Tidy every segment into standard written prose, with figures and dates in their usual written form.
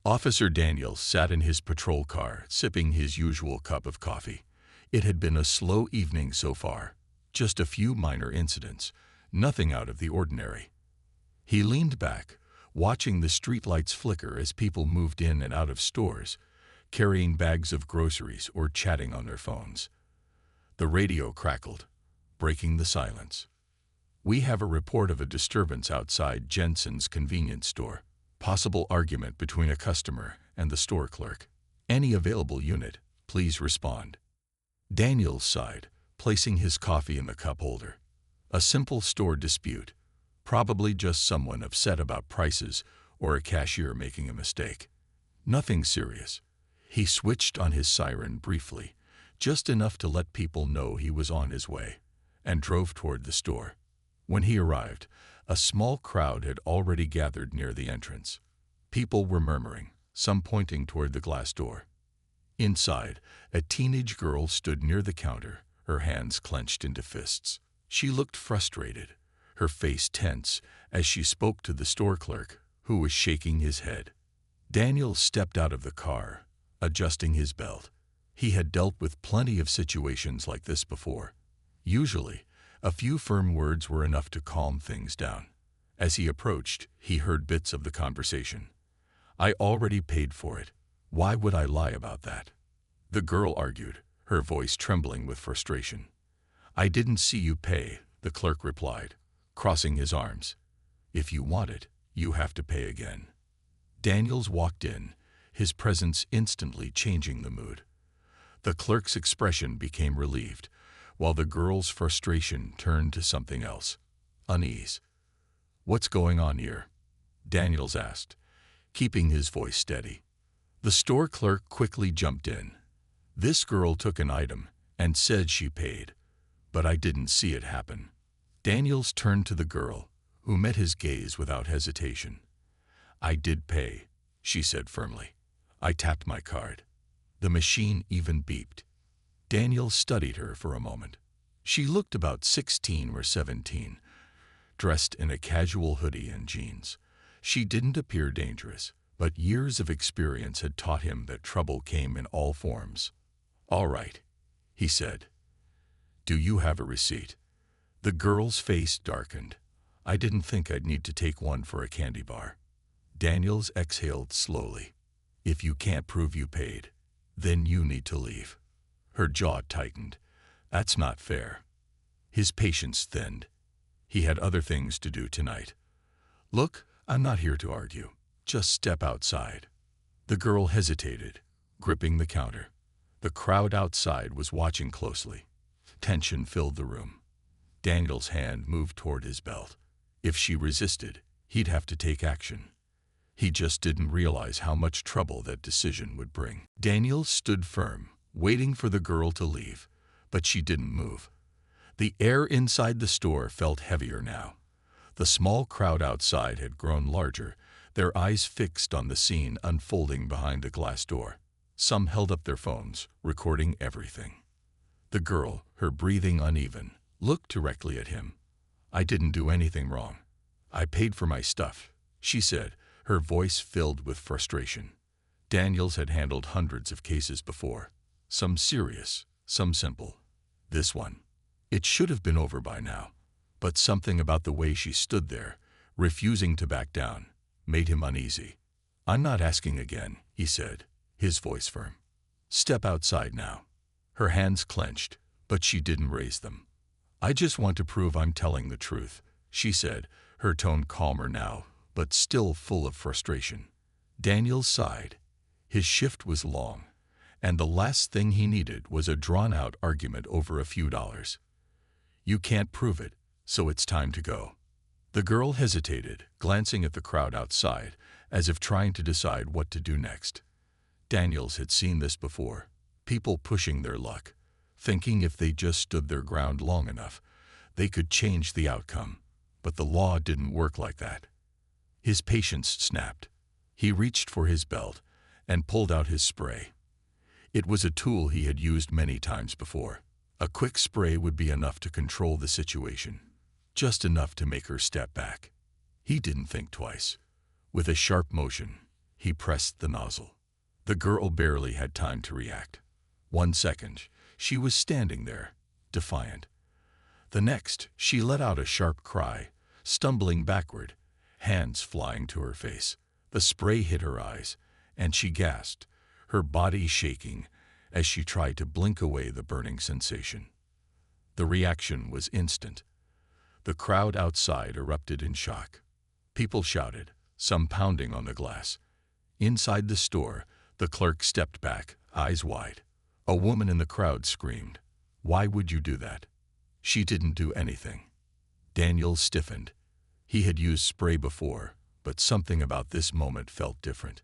Officer Daniels sat in his patrol car, sipping his usual cup of coffee. It had been a slow evening so far, just a few minor incidents, nothing out of the ordinary. He leaned back, watching the streetlights flicker as people moved in and out of stores, carrying bags of groceries or chatting on their phones. The radio crackled, breaking the silence. "We have a report of a disturbance outside Jensen's convenience store. Possible argument between a customer and the store clerk. Any available unit, please respond." Daniels sighed, placing his coffee in the cup holder. A simple store dispute, probably just someone upset about prices or a cashier making a mistake. Nothing serious. He switched on his siren briefly, just enough to let people know he was on his way, and drove toward the store. When he arrived, a small crowd had already gathered near the entrance. People were murmuring, some pointing toward the glass door. Inside, a teenage girl stood near the counter, her hands clenched into fists. She looked frustrated, her face tense as she spoke to the store clerk, who was shaking his head. Daniel stepped out of the car, adjusting his belt. He had dealt with plenty of situations like this before. Usually, a few firm words were enough to calm things down. As he approached, he heard bits of the conversation. "I already paid for it. Why would I lie about that?" The girl argued, her voice trembling with frustration. "I didn't see you pay," the clerk replied, crossing his arms. "If you want it, you have to pay again." Daniels walked in, his presence instantly changing the mood. The clerk's expression became relieved, while the girl's frustration turned to something else, unease. "What's going on here?" Daniels asked, keeping his voice steady. The store clerk quickly jumped in. "This girl took an item and said she paid, but I didn't see it happen." Daniels turned to the girl, who met his gaze without hesitation. "I did pay," she said firmly. "I tapped my card. The machine even beeped." Daniel studied her for a moment. She looked about 16 or 17, dressed in a casual hoodie and jeans. She didn't appear dangerous, but years of experience had taught him that trouble came in all forms. "All right," he said. "Do you have a receipt?" The girl's face darkened. "I didn't think I'd need to take one for a candy bar." Daniels exhaled slowly. "If you can't prove you paid, then you need to leave." Her jaw tightened. "That's not fair." His patience thinned. He had other things to do tonight. "Look, I'm not here to argue. Just step outside." The girl hesitated, gripping the counter. The crowd outside was watching closely. Tension filled the room. Daniel's hand moved toward his belt. If she resisted, he'd have to take action. He just didn't realize how much trouble that decision would bring. Daniel stood firm, waiting for the girl to leave, but she didn't move. The air inside the store felt heavier now. The small crowd outside had grown larger, their eyes fixed on the scene unfolding behind a glass door. Some held up their phones, recording everything. The girl, her breathing uneven, looked directly at him. "I didn't do anything wrong. I paid for my stuff," she said, her voice filled with frustration. Daniels had handled hundreds of cases before, some serious, some simple. This one, it should have been over by now, but something about the way she stood there, refusing to back down, made him uneasy. "I'm not asking again," he said, his voice firm. "Step outside now." Her hands clenched, but she didn't raise them. "I just want to prove I'm telling the truth," she said, her tone calmer now, but still full of frustration. Daniels sighed. His shift was long, and the last thing he needed was a drawn-out argument over a few dollars. "You can't prove it, so it's time to go." The girl hesitated, glancing at the crowd outside, as if trying to decide what to do next. Daniels had seen this before, people pushing their luck, thinking if they just stood their ground long enough, they could change the outcome. But the law didn't work like that. His patience snapped. He reached for his belt and pulled out his spray. It was a tool he had used many times before. A quick spray would be enough to control the situation, just enough to make her step back. He didn't think twice. With a sharp motion, He pressed the nozzle. The girl barely had time to react. 1 second, she was standing there, defiant. The next, she let out a sharp cry, stumbling backward, hands flying to her face. The spray hit her eyes, and she gasped, her body shaking as she tried to blink away the burning sensation. The reaction was instant. The crowd outside erupted in shock. People shouted, some pounding on the glass. Inside the store, the clerk stepped back, eyes wide. A woman in the crowd screamed, "Why would you do that?" She didn't do anything. Daniel stiffened. He had used spray before, but something about this moment felt different.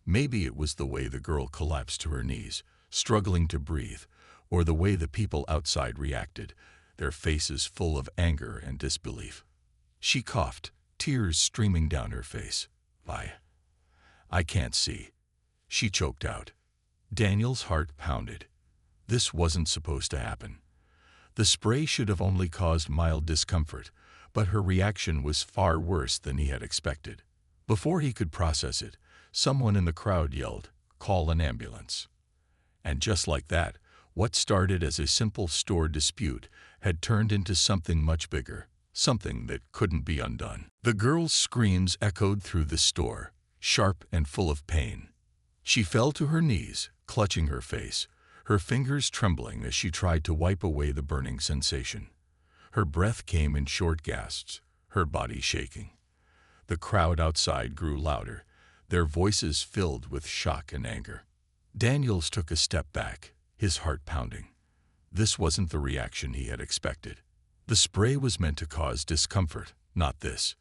Maybe it was the way the girl collapsed to her knees, struggling to breathe, or the way the people outside reacted, their faces full of anger and disbelief. She coughed, tears streaming down her face. I can't see," she choked out. Daniel's heart pounded. This wasn't supposed to happen. The spray should have only caused mild discomfort, but her reaction was far worse than he had expected. Before he could process it, someone in the crowd yelled, "Call an ambulance." And just like that, what started as a simple store dispute had turned into something much bigger, something that couldn't be undone. The girl's screams echoed through the store, sharp and full of pain. She fell to her knees, clutching her face, her fingers trembling as she tried to wipe away the burning sensation. Her breath came in short gasps, her body shaking. The crowd outside grew louder, their voices filled with shock and anger. Daniels took a step back, his heart pounding. This wasn't the reaction he had expected. The spray was meant to cause discomfort, not this.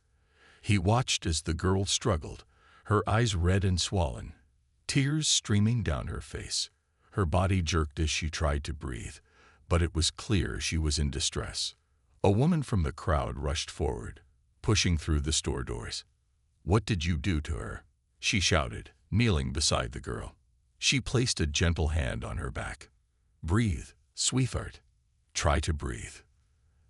He watched as the girl struggled, her eyes red and swollen, tears streaming down her face. Her body jerked as she tried to breathe, but it was clear she was in distress. A woman from the crowd rushed forward, pushing through the store doors. "What did you do to her?" she shouted, kneeling beside the girl. She placed a gentle hand on her back. "Breathe, sweetheart. Try to breathe."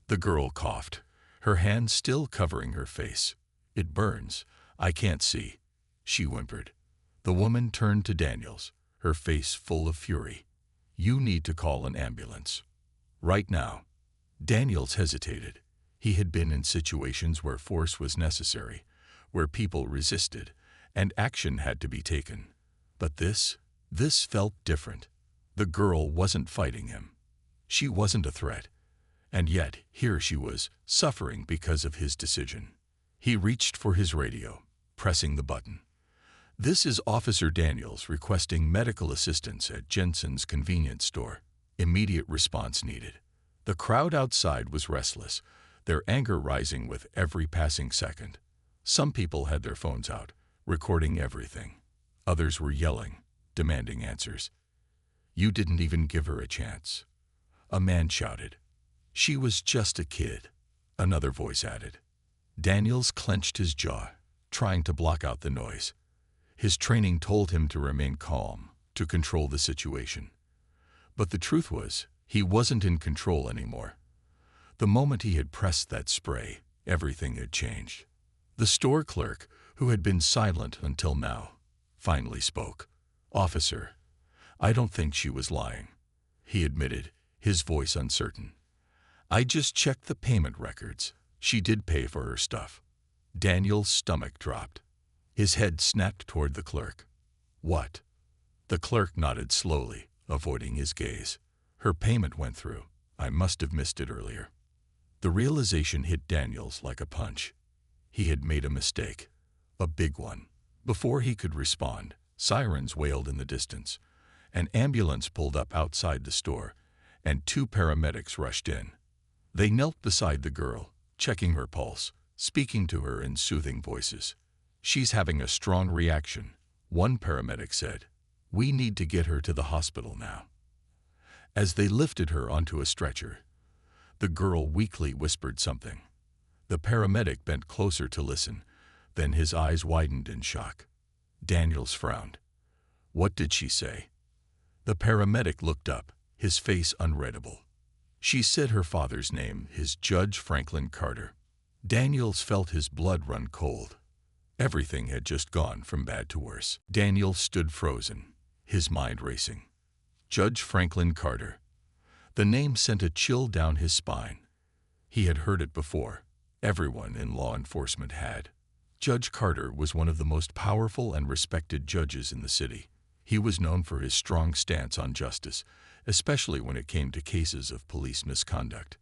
The girl coughed, her hand still covering her face. "It burns. I can't see," she whimpered. The woman turned to Daniels, her face full of fury. "You need to call an ambulance. Right now." Daniels hesitated. He had been in situations where force was necessary, where people resisted, and action had to be taken. But this felt different. The girl wasn't fighting him. She wasn't a threat. And yet, here she was, suffering because of his decision. He reached for his radio, pressing the button. "This is Officer Daniels requesting medical assistance at Jensen's convenience store. Immediate response needed." The crowd outside was restless, their anger rising with every passing second. Some people had their phones out, recording everything. Others were yelling, demanding answers. "You didn't even give her a chance," a man shouted. "She was just a kid," another voice added. Daniels clenched his jaw, trying to block out the noise. His training told him to remain calm, to control the situation. But the truth was, he wasn't in control anymore. The moment he had pressed that spray, everything had changed. The store clerk, who had been silent until now, finally spoke. "Officer, I don't think she was lying," he admitted, his voice uncertain. "I just checked the payment records. She did pay for her stuff." Daniel's stomach dropped. His head snapped toward the clerk. "What?" The clerk nodded slowly, avoiding his gaze. "Her payment went through. I must have missed it earlier." The realization hit Daniels like a punch. He had made a mistake, a big one. Before he could respond, sirens wailed in the distance. An ambulance pulled up outside the store, and 2 paramedics rushed in. They knelt beside the girl, checking her pulse, speaking to her in soothing voices. "She's having a strong reaction," one paramedic said. "We need to get her to the hospital now." As they lifted her onto a stretcher, the girl weakly whispered something. The paramedic bent closer to listen, then his eyes widened in shock. Daniels frowned. "What did she say?" The paramedic looked up, his face unreadable. "She said her father's name is Judge Franklin Carter." Daniels felt his blood run cold. Everything had just gone from bad to worse. Daniel stood frozen, his mind racing. Judge Franklin Carter. The name sent a chill down his spine. He had heard it before. Everyone in law enforcement had. Judge Carter was one of the most powerful and respected judges in the city. He was known for his strong stance on justice, especially when it came to cases of police misconduct.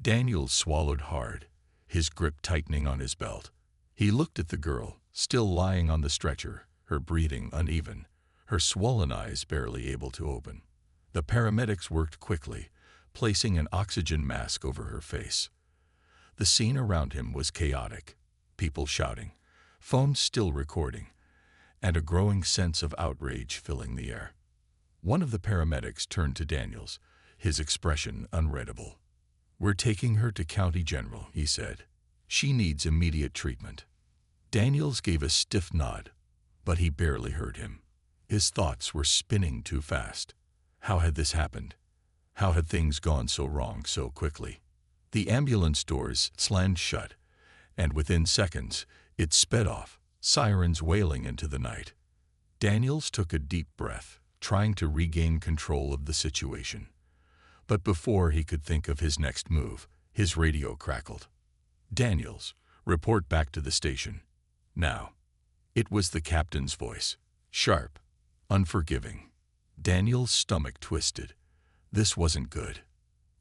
Daniel swallowed hard, his grip tightening on his belt. He looked at the girl, still lying on the stretcher, her breathing uneven, her swollen eyes barely able to open. The paramedics worked quickly, placing an oxygen mask over her face. The scene around him was chaotic, people shouting, phones still recording, and a growing sense of outrage filling the air. One of the paramedics turned to Daniels, his expression unreadable. "We're taking her to County General," he said. "She needs immediate treatment." Daniels gave a stiff nod, but he barely heard him. His thoughts were spinning too fast. How had this happened? How had things gone so wrong so quickly? The ambulance doors slammed shut, and within seconds, it sped off, sirens wailing into the night. Daniels took a deep breath, trying to regain control of the situation. But before he could think of his next move, his radio crackled. "Daniels, report back to the station. Now." It was the captain's voice, sharp, unforgiving. Daniel's stomach twisted. This wasn't good.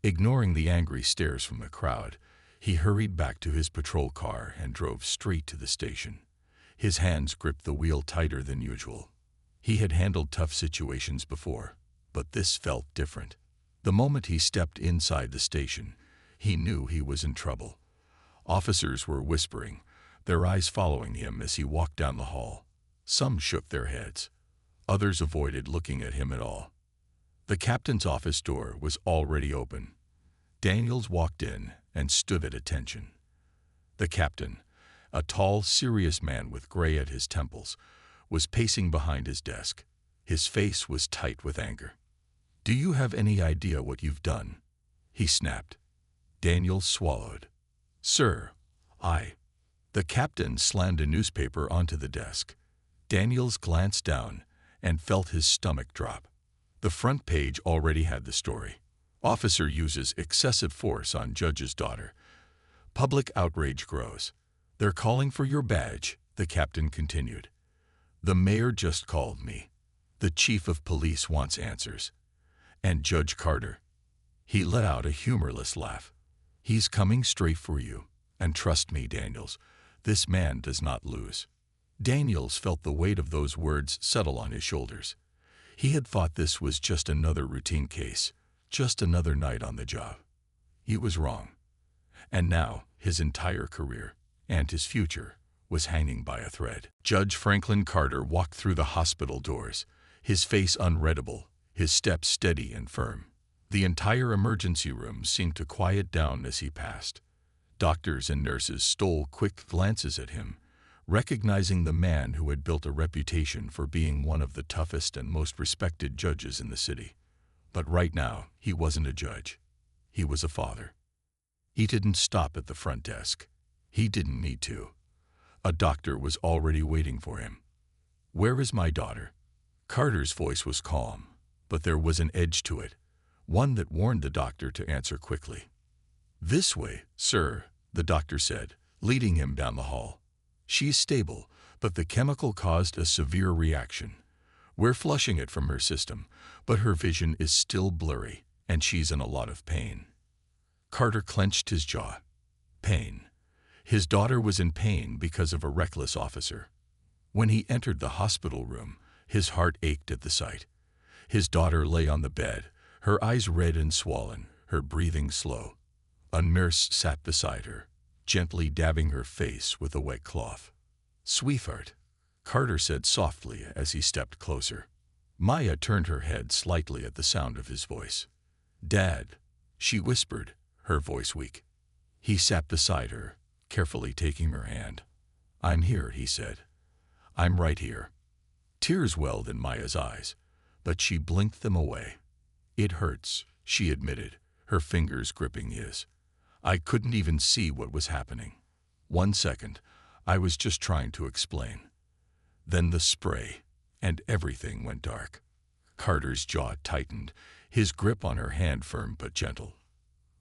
Ignoring the angry stares from the crowd, he hurried back to his patrol car and drove straight to the station. His hands gripped the wheel tighter than usual. He had handled tough situations before, but this felt different. The moment he stepped inside the station, he knew he was in trouble. Officers were whispering, their eyes following him as he walked down the hall. Some shook their heads. Others avoided looking at him at all. The captain's office door was already open. Daniels walked in and stood at attention. The captain, a tall, serious man with gray at his temples, was pacing behind his desk. His face was tight with anger. "Do you have any idea what you've done?" he snapped. Daniels swallowed. "Sir, The captain slammed a newspaper onto the desk. Daniels glanced down and felt his stomach drop. The front page already had the story. "Officer uses excessive force on judge's daughter. Public outrage grows. They're calling for your badge," the captain continued. "The mayor just called me. The chief of police wants answers. And Judge Carter." He let out a humorless laugh. "He's coming straight for you. And trust me, Daniels, this man does not lose." Daniels felt the weight of those words settle on his shoulders. He had thought this was just another routine case, just another night on the job. He was wrong. And now his entire career, and his future, was hanging by a thread. Judge Franklin Carter walked through the hospital doors, his face unreadable, his steps steady and firm. The entire emergency room seemed to quiet down as he passed. Doctors and nurses stole quick glances at him, recognizing the man who had built a reputation for being one of the toughest and most respected judges in the city. But right now, he wasn't a judge. He was a father. He didn't stop at the front desk. He didn't need to. A doctor was already waiting for him. "Where is my daughter?" Carter's voice was calm, but there was an edge to it, one that warned the doctor to answer quickly. "This way, sir," the doctor said, leading him down the hall. "She's stable, but the chemical caused a severe reaction. We're flushing it from her system, but her vision is still blurry, and she's in a lot of pain." Carter clenched his jaw. Pain. His daughter was in pain because of a reckless officer. When he entered the hospital room, his heart ached at the sight. His daughter lay on the bed, her eyes red and swollen, her breathing slow. A nurse sat beside her, gently dabbing her face with a wet cloth. "Sweetheart," Carter said softly as he stepped closer. Maya turned her head slightly at the sound of his voice. "Dad," she whispered, her voice weak. He sat beside her, carefully taking her hand. "I'm here," he said. "I'm right here." Tears welled in Maya's eyes, but she blinked them away. "It hurts," she admitted, her fingers gripping his. "I couldn't even see what was happening. 1 second, I was just trying to explain. Then the spray, and everything went dark. Carter's jaw tightened, his grip on her hand firm but gentle.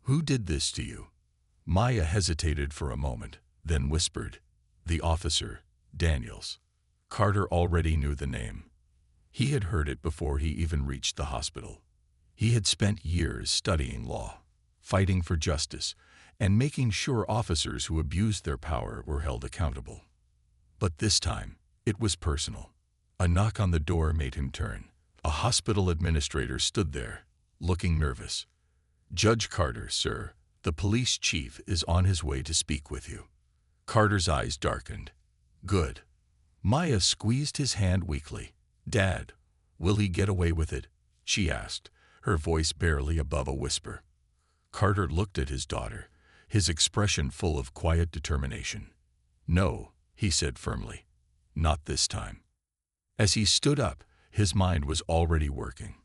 Who did this to you? Maya hesitated for a moment, then whispered, The officer, Daniels. Carter already knew the name. He had heard it before he even reached the hospital. He had spent years studying law, fighting for justice, and making sure officers who abused their power were held accountable. But this time, it was personal. A knock on the door made him turn. A hospital administrator stood there, looking nervous. Judge Carter, sir, the police chief is on his way to speak with you. Carter's eyes darkened. Good. Maya squeezed his hand weakly. Dad, will he get away with it? She asked, her voice barely above a whisper. Carter looked at his daughter, his expression full of quiet determination. No, he said firmly. Not this time. As he stood up, his mind was already working.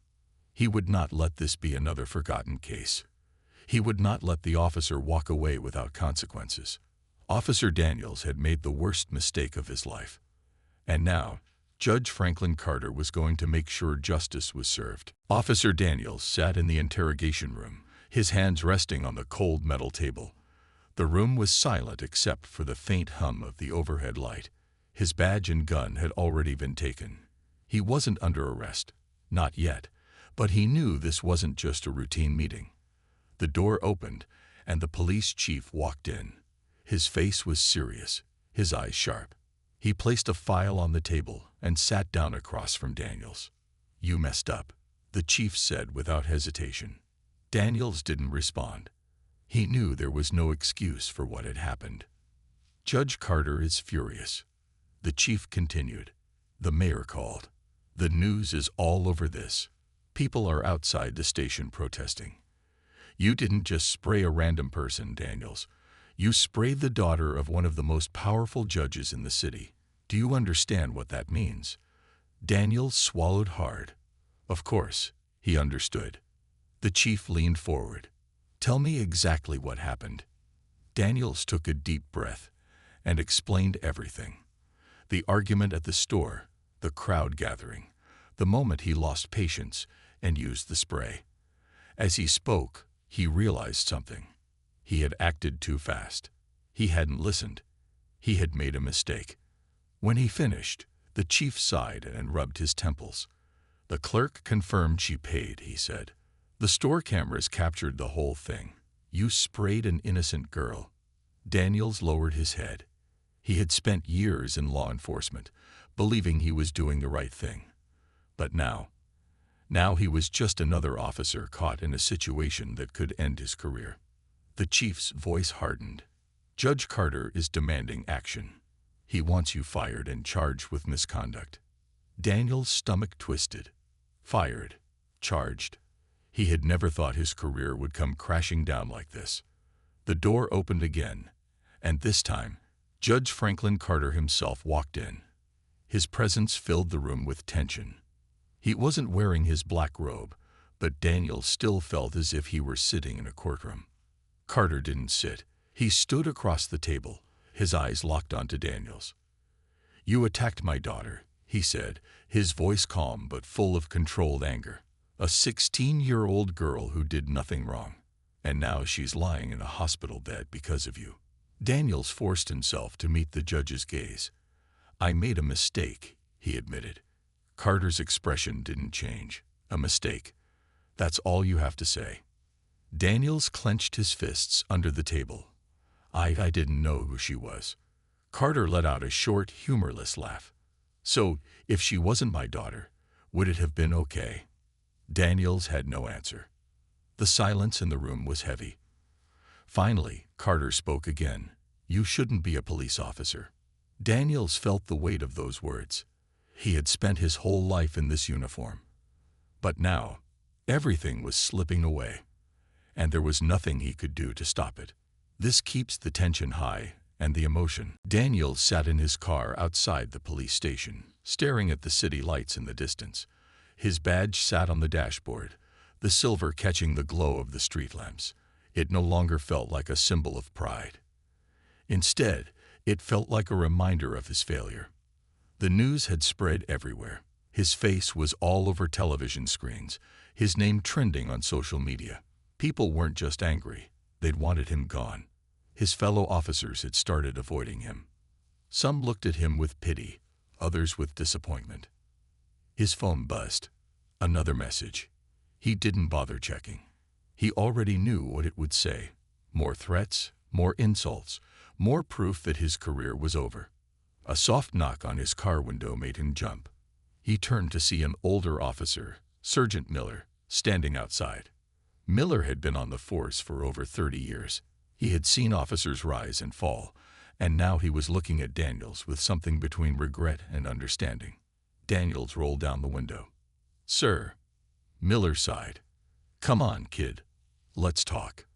He would not let this be another forgotten case. He would not let the officer walk away without consequences. Officer Daniels had made the worst mistake of his life. And now, Judge Franklin Carter was going to make sure justice was served. Officer Daniels sat in the interrogation room, his hands resting on the cold metal table. The room was silent except for the faint hum of the overhead light. His badge and gun had already been taken. He wasn't under arrest, not yet, but he knew this wasn't just a routine meeting. The door opened, and the police chief walked in. His face was serious, his eyes sharp. He placed a file on the table and sat down across from Daniels. You messed up, the chief said without hesitation. Daniels didn't respond. He knew there was no excuse for what had happened. Judge Carter is furious. The chief continued. The mayor called. The news is all over this. People are outside the station protesting. You didn't just spray a random person, Daniels. You sprayed the daughter of one of the most powerful judges in the city. Do you understand what that means? Daniels swallowed hard. Of course, he understood. The chief leaned forward. Tell me exactly what happened. Daniels took a deep breath and explained everything. The argument at the store, the crowd gathering, the moment he lost patience and used the spray. As he spoke, he realized something. He had acted too fast. He hadn't listened. He had made a mistake. When he finished, the chief sighed and rubbed his temples. The clerk confirmed she paid, he said. The store cameras captured the whole thing. You sprayed an innocent girl. Daniels lowered his head. He had spent years in law enforcement, believing he was doing the right thing. But now he was just another officer caught in a situation that could end his career. The chief's voice hardened. Judge Carter is demanding action. He wants you fired and charged with misconduct. Daniel's stomach twisted. Fired. Charged. He had never thought his career would come crashing down like this. The door opened again, and this time, Judge Franklin Carter himself walked in. His presence filled the room with tension. He wasn't wearing his black robe, but Daniel still felt as if he were sitting in a courtroom. Carter didn't sit. He stood across the table, his eyes locked onto Daniel's. You attacked my daughter, he said, his voice calm but full of controlled anger. A 16-year-old girl who did nothing wrong. And now she's lying in a hospital bed because of you. Daniels forced himself to meet the judge's gaze. I made a mistake, he admitted. Carter's expression didn't change. A mistake. That's all you have to say. Daniels clenched his fists under the table. I didn't know who she was. Carter let out a short, humorless laugh. So, if she wasn't my daughter, would it have been okay? Daniels had no answer. The silence in the room was heavy. Finally, Carter spoke again. You shouldn't be a police officer. Daniels felt the weight of those words. He had spent his whole life in this uniform. But now, everything was slipping away, and there was nothing he could do to stop it. This keeps the tension high and the emotion. Daniels sat in his car outside the police station, staring at the city lights in the distance. His badge sat on the dashboard, the silver catching the glow of the street lamps. It no longer felt like a symbol of pride. Instead, It felt like a reminder of his failure. The news had spread everywhere. His face was all over television screens, his name trending on social media. People weren't just angry, they'd wanted him gone. His fellow officers had started avoiding him. Some looked at him with pity, others with disappointment. His phone buzzed. Another message. He didn't bother checking. He already knew what it would say. More threats, more insults, more proof that his career was over. A soft knock on his car window made him jump. He turned to see an older officer, Sergeant Miller, standing outside. Miller had been on the force for over 30 years. He had seen officers rise and fall, and now he was looking at Daniels with something between regret and understanding. Daniels rolled down the window. "Sir," Miller sighed. "Come on, kid. Let's talk."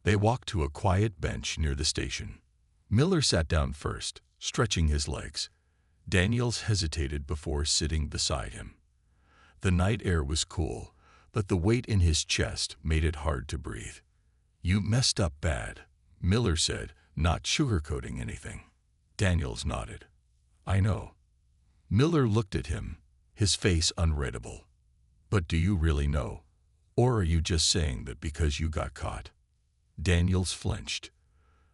They walked to a quiet bench near the station. Miller sat down first, stretching his legs. Daniels hesitated before sitting beside him. The night air was cool, but the weight in his chest made it hard to breathe. "You messed up bad," Miller said, not sugarcoating anything. Daniels nodded. "I know." Miller looked at him, his face unreadable. "But do you really know? Or are you just saying that because you got caught?" Daniels flinched.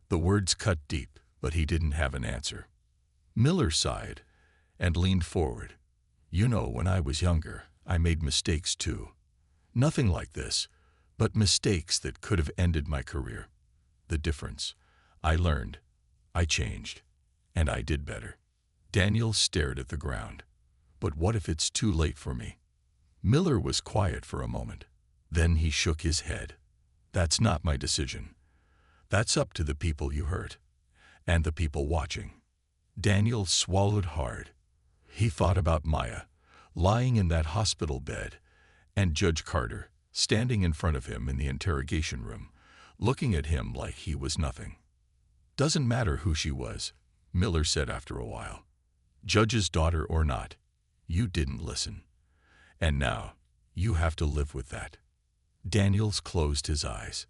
The words cut deep, but he didn't have an answer. Miller sighed and leaned forward. "You know, when I was younger, I made mistakes too. Nothing like this, but mistakes that could have ended my career. The difference: I learned, I changed, and I did better." Daniels stared at the ground. "But what if it's too late for me?" Miller was quiet for a moment. Then he shook his head. "That's not my decision. That's up to the people you hurt, and the people watching." Daniels swallowed hard. He thought about Maya, lying in that hospital bed, and Judge Carter, standing in front of him in the interrogation room, looking at him like he was nothing. "Doesn't matter who she was," Miller said after a while. "Judge's daughter or not, you didn't listen. And now, you have to live with that." Daniels closed his eyes.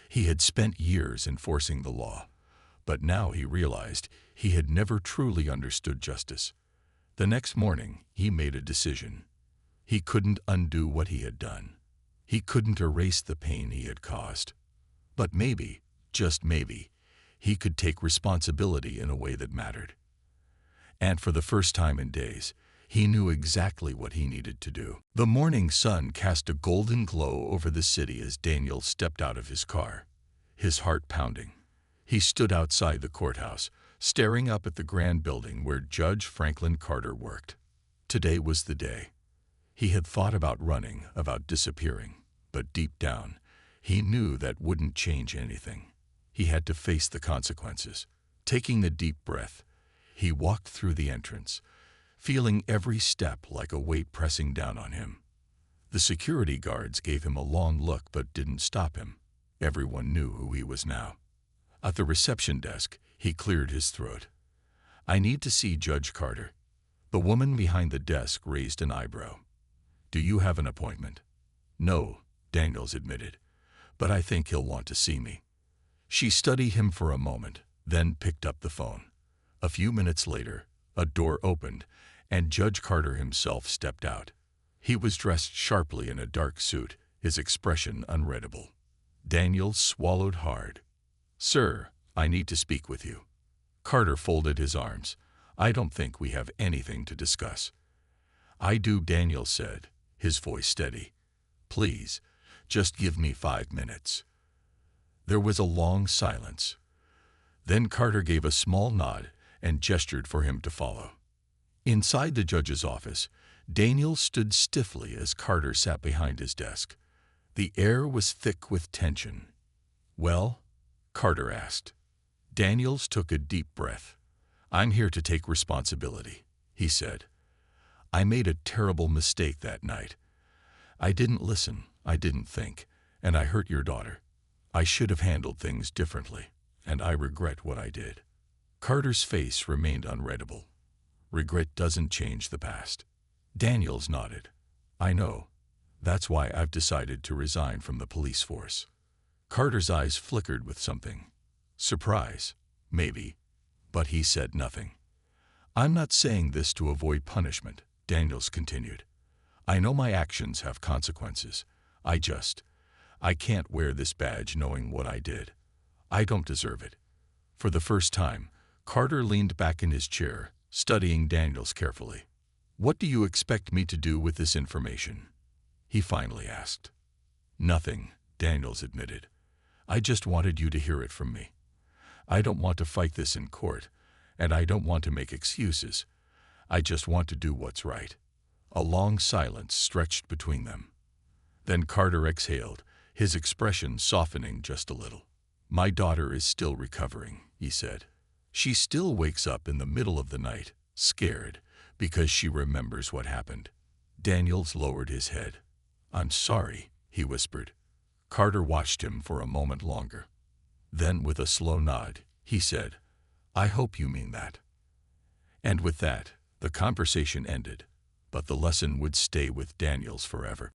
He had spent years enforcing the law, but now he realized he had never truly understood justice. The next morning, he made a decision. He couldn't undo what he had done. He couldn't erase the pain he had caused. But maybe, just maybe, he could take responsibility in a way that mattered. And for the first time in days, he knew exactly what he needed to do. The morning sun cast a golden glow over the city as Daniel stepped out of his car, his heart pounding. He stood outside the courthouse, staring up at the grand building where Judge Franklin Carter worked. Today was the day. He had thought about running, about disappearing, but deep down, he knew that wouldn't change anything. He had to face the consequences. Taking a deep breath, he walked through the entrance, feeling every step like a weight pressing down on him. The security guards gave him a long look but didn't stop him. Everyone knew who he was now. At the reception desk, he cleared his throat. "I need to see Judge Carter." The woman behind the desk raised an eyebrow. "Do you have an appointment?" "No," Daniels admitted, "but I think he'll want to see me." She studied him for a moment, then picked up the phone. A few minutes later, a door opened, and Judge Carter himself stepped out. He was dressed sharply in a dark suit, his expression unreadable. Daniels swallowed hard. "Sir, I need to speak with you." Carter folded his arms. "I don't think we have anything to discuss." "I do," Daniels said, his voice steady. "Please, just give me 5 minutes." There was a long silence. Then Carter gave a small nod and gestured for him to follow. Inside the judge's office, Daniels stood stiffly as Carter sat behind his desk. The air was thick with tension. "Well?" Carter asked. Daniels took a deep breath. "I'm here to take responsibility," he said. "I made a terrible mistake that night. I didn't listen, I didn't think, and I hurt your daughter. I should have handled things differently, and I regret what I did." Carter's face remained unreadable. "Regret doesn't change the past." Daniels nodded. "I know. That's why I've decided to resign from the police force." Carter's eyes flickered with something. Surprise, maybe, But he said nothing. "I'm not saying this to avoid punishment," Daniels continued. "I know my actions have consequences. I can't wear this badge knowing what I did. I don't deserve it." For the first time, Carter leaned back in his chair, studying Daniels carefully. "What do you expect me to do with this information?" he finally asked. "Nothing," Daniels admitted. "I just wanted you to hear it from me. I don't want to fight this in court, and I don't want to make excuses. I just want to do what's right." A long silence stretched between them. Then Carter exhaled, his expression softening just a little. "My daughter is still recovering," he said. "She still wakes up in the middle of the night, scared, because she remembers what happened." Daniels lowered his head. "I'm sorry," he whispered. Carter watched him for a moment longer. Then, with a slow nod, he said, "I hope you mean that." And with that, the conversation ended, but the lesson would stay with Daniels forever.